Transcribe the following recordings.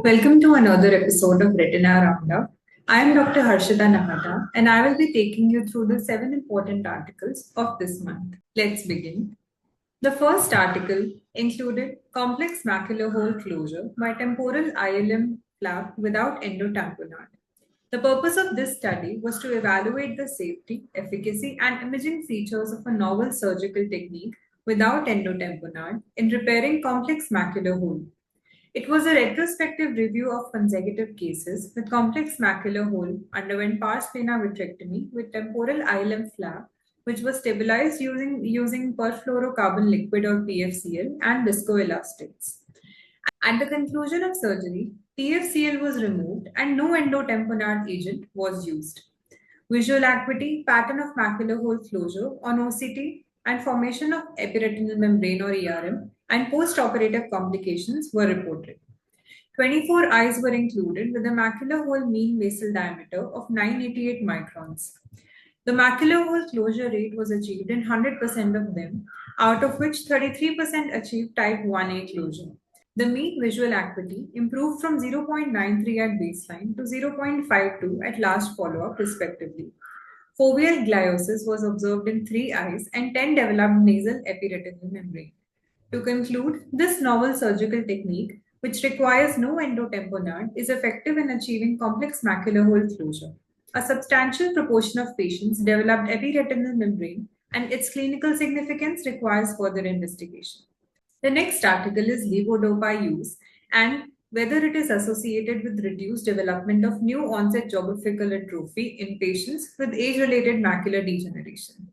Welcome to another episode of Retina Roundup. I am Dr. Harshita Nahata and I will be taking you through the 7 important articles of this month. Let's begin. The first article included complex macular hole closure by temporal ILM flap without endotamponade. The purpose of this study was to evaluate the safety, efficacy, and imaging features of a novel surgical technique without endotamponade in repairing complex macular hole. It was a retrospective review of consecutive cases with complex macular hole underwent pars plana vitrectomy with temporal ILM flap, which was stabilized using perfluorocarbon liquid or PFCL and viscoelastics. At the conclusion of surgery, PFCL was removed and no endotamponade agent was used. Visual acuity, pattern of macular hole closure on OCT, and formation of epiretinal membrane or ERM, and post-operative complications were reported. 24 eyes were included with a macular hole mean basal diameter of 988 microns. The macular hole closure rate was achieved in 100% of them, out of which 33% achieved type 1A closure. The mean visual acuity improved from 0.93 at baseline to 0.52 at last follow-up, respectively. Foveal gliosis was observed in 3 eyes and 10 developed nasal epiretinal membrane. To conclude, this novel surgical technique, which requires no endotamponade, is effective in achieving complex macular hole closure. A substantial proportion of patients developed epiretinal membrane, and its clinical significance requires further investigation. The next article is levodopa use and whether it is associated with reduced development of new onset geographical atrophy in patients with age-related macular degeneration.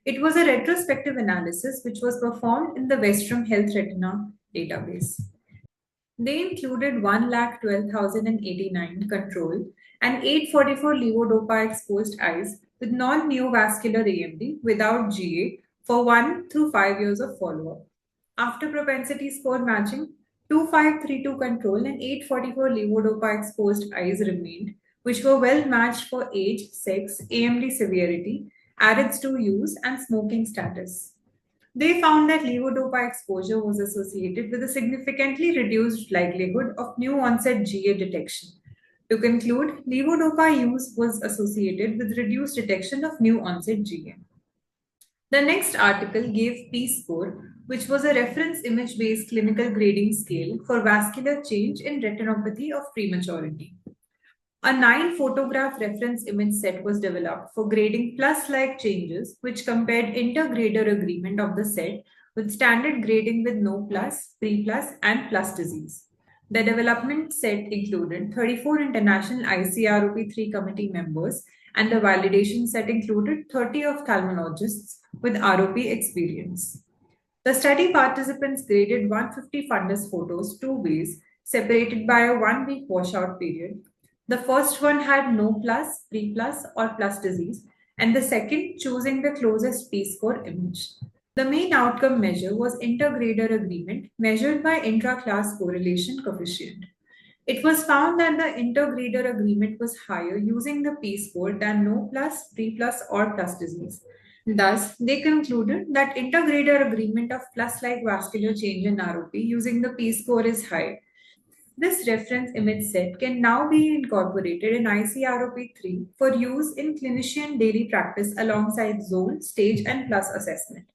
It was a retrospective analysis which was performed in the Westrum Health Retina database. They included 1,12,089 control and 844 levodopa exposed eyes with non-neovascular AMD without GA for 1 through 5 years of follow-up. After propensity score matching, 2532 control and 844 levodopa exposed eyes remained, which were well matched for age, sex, AMD severity, AREDS2 use, and smoking status. They found that levodopa exposure was associated with a significantly reduced likelihood of new onset GA detection. To conclude, levodopa use was associated with reduced detection of new onset GA. The next article gave P-score, which was a reference image-based clinical grading scale for vascular change in retinopathy of prematurity. A 9-photograph reference image set was developed for grading plus-like changes, which compared inter-grader agreement of the set with standard grading with no plus, pre-plus, and plus disease. The development set included 34 international ICROP3 committee members, and the validation set included 30 ophthalmologists with ROP experience. The study participants graded 150 fundus photos 2 ways, separated by a 1-week washout period. The first one had no plus, pre-plus, or plus disease, and the second choosing the closest P-score image. The main outcome measure was inter-grader agreement measured by intra-class correlation coefficient. It was found that the inter-grader agreement was higher using the P-score than no plus, pre-plus, or plus disease. Thus, they concluded that inter-grader agreement of plus-like vascular change in ROP using the P-score is high. This reference image set can now be incorporated in ICROP3 for use in clinician daily practice alongside ZOL, stage, and plus assessment.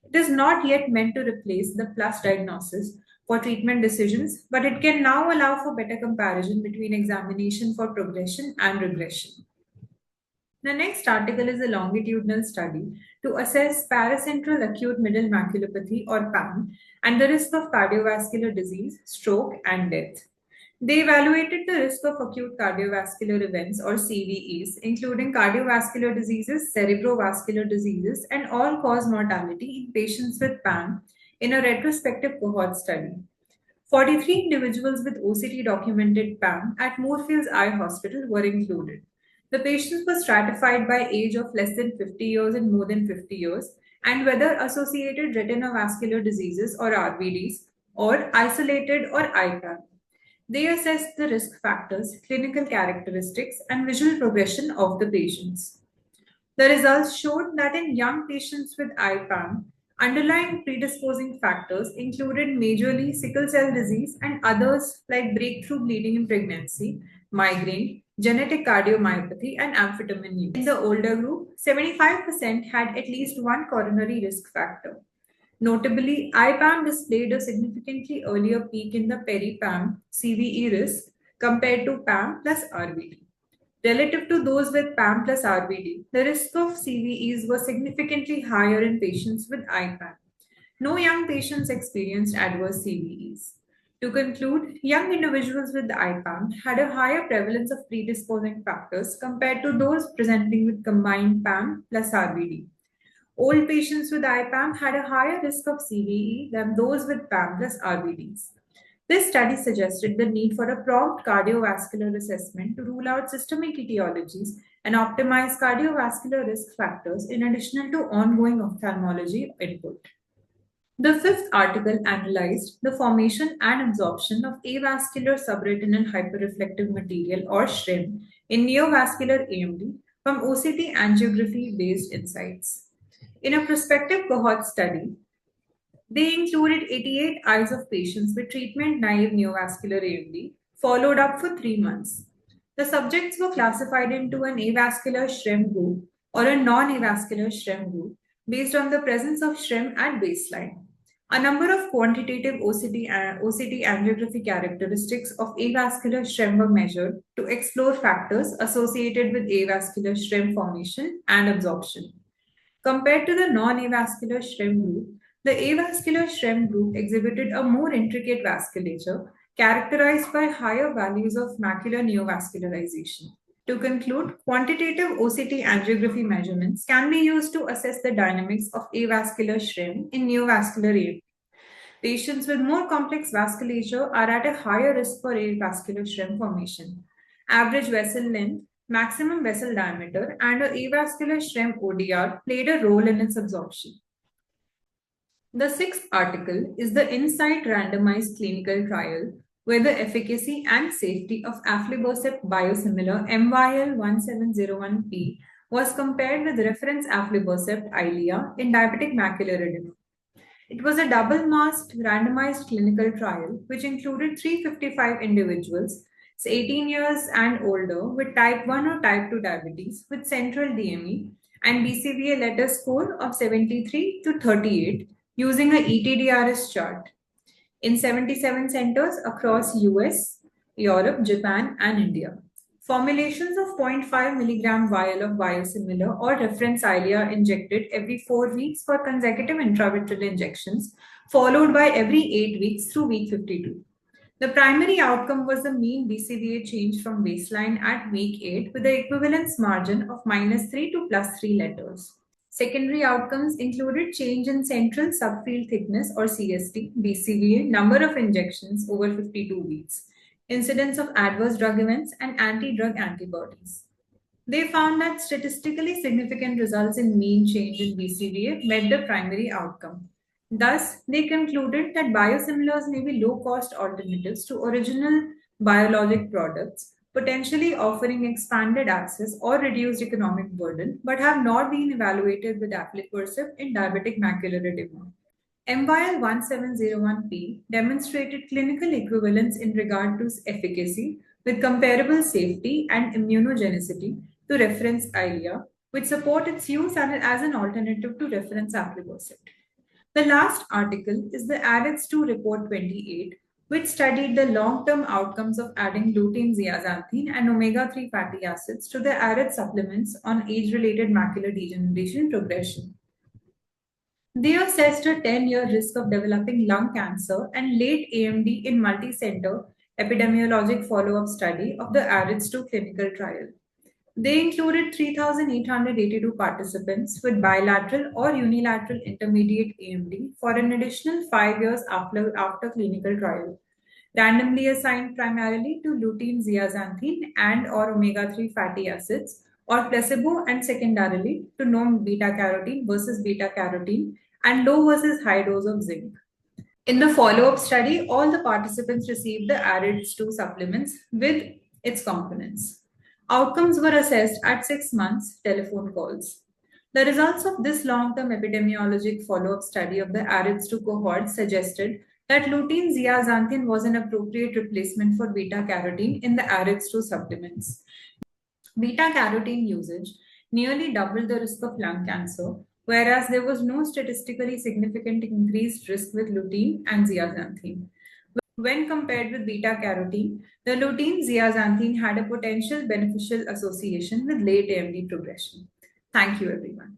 It is not yet meant to replace the plus diagnosis for treatment decisions, but it can now allow for better comparison between examination for progression and regression. The next article is a longitudinal study to assess paracentral acute middle maculopathy or PAM and the risk of cardiovascular disease, stroke, and death. They evaluated the risk of acute cardiovascular events or CVEs, including cardiovascular diseases, cerebrovascular diseases, and all-cause mortality in patients with PAM in a retrospective cohort study. 43 individuals with OCT documented PAM at Moorfields Eye Hospital were included. The patients were stratified by age of less than 50 years and more than 50 years, and whether associated retinovascular diseases or RVDs, or isolated or IPAM. They assessed the risk factors, clinical characteristics, and visual progression of the patients. The results showed that in young patients with IPAM, Underlying predisposing factors included majorly sickle cell disease and others like breakthrough bleeding in pregnancy, migraine, genetic cardiomyopathy, and amphetamine use. In the older group, 75% had at least one coronary risk factor. Notably, IPAM displayed a significantly earlier peak in the peri-PAM CVE risk compared to PAM plus RVD. Relative to those with PAM plus RVD, the risk of CVEs was significantly higher in patients with IPAM. No young patients experienced adverse CVEs. To conclude, young individuals with IPAM had a higher prevalence of predisposing factors compared to those presenting with combined PAM plus RVD. Old patients with IPAM had a higher risk of CVE than those with PAM plus RVDs. This study suggested the need for a prompt cardiovascular assessment to rule out systemic etiologies and optimize cardiovascular risk factors in addition to ongoing ophthalmology input. The fifth article analyzed the formation and absorption of avascular subretinal hyperreflective material or SHRIM in neovascular AMD from OCT angiography based insights. In a prospective cohort study, they included 88 eyes of patients with treatment naive neovascular AMD, followed up for 3 months. The subjects were classified into an avascular SHRIM group or a non avascular SHRIM group based on the presence of SHRIM at baseline. A number of quantitative OCT angiography characteristics of avascular SHRIM were measured to explore factors associated with avascular SHRIM formation and absorption. Compared to the non-avascular SHRIM group, the avascular SHRIM group exhibited a more intricate vasculature characterized by higher values of macular neovascularization. To conclude, quantitative OCT angiography measurements can be used to assess the dynamics of avascular SHRIM in neovascular AMD. Patients with more complex vasculature are at a higher risk for avascular SHRIM formation. Average vessel length, maximum vessel diameter, and a avascular SHRIM ODR played a role in its absorption. The sixth article is the INSIGHT randomized clinical trial where the efficacy and safety of aflibercept biosimilar MYL1701P was compared with reference aflibercept Eylea in diabetic macular edema. It was a double-masked randomized clinical trial which included 355 individuals 18 years and older with type 1 or type 2 diabetes with central DME and BCVA letter score of 73 to 38 using a ETDRS chart in 77 centers across US, Europe, Japan, and India. Formulations of 0.5 milligram vial of biosimilar or reference Eylea injected every 4 weeks for consecutive intravitreal injections, followed by every 8 weeks through week 52. The primary outcome was the mean BCVA change from baseline at week 8 with the equivalence margin of -3 to +3 letters. Secondary outcomes included change in central subfield thickness or CST, BCVA, number of injections over 52 weeks, incidence of adverse drug events, and anti-drug antibodies. They found that statistically significant results in mean change in BCVA met the primary outcome. Thus, they concluded that biosimilars may be low-cost alternatives to original biologic products, potentially offering expanded access or reduced economic burden, but have not been evaluated with aflibercept in diabetic macular edema. MYL1701P demonstrated clinical equivalence in regard to efficacy with comparable safety and immunogenicity to reference Eylea, which support its use as an alternative to reference aflibercept. The last article is the AREDS2 Report 28, which studied the long-term outcomes of adding lutein zeaxanthin and omega-3 fatty acids to the ARED supplements on age-related macular degeneration progression. They assessed a 10-year risk of developing lung cancer and late AMD in multi-center epidemiologic follow-up study of the AREDS2 clinical trial. They included 3,882 participants with bilateral or unilateral intermediate AMD for an additional 5 years after clinical trial, randomly assigned primarily to lutein zeaxanthin and or omega-3 fatty acids, or placebo and secondarily to known beta-carotene versus beta-carotene and low versus high dose of zinc. In the follow-up study, all the participants received the AREDS2 supplements with its components. Outcomes were assessed at 6 months telephone calls. The results of this long-term epidemiologic follow-up study of the ARIDS2 cohort suggested that lutein zeaxanthin was an appropriate replacement for beta-carotene in the ARIDS2 supplements. Beta-carotene usage nearly doubled the risk of lung cancer, whereas there was no statistically significant increased risk with lutein and zeaxanthin. When compared with beta carotene, the lutein zeaxanthin had a potential beneficial association with late AMD progression. Thank you, everyone.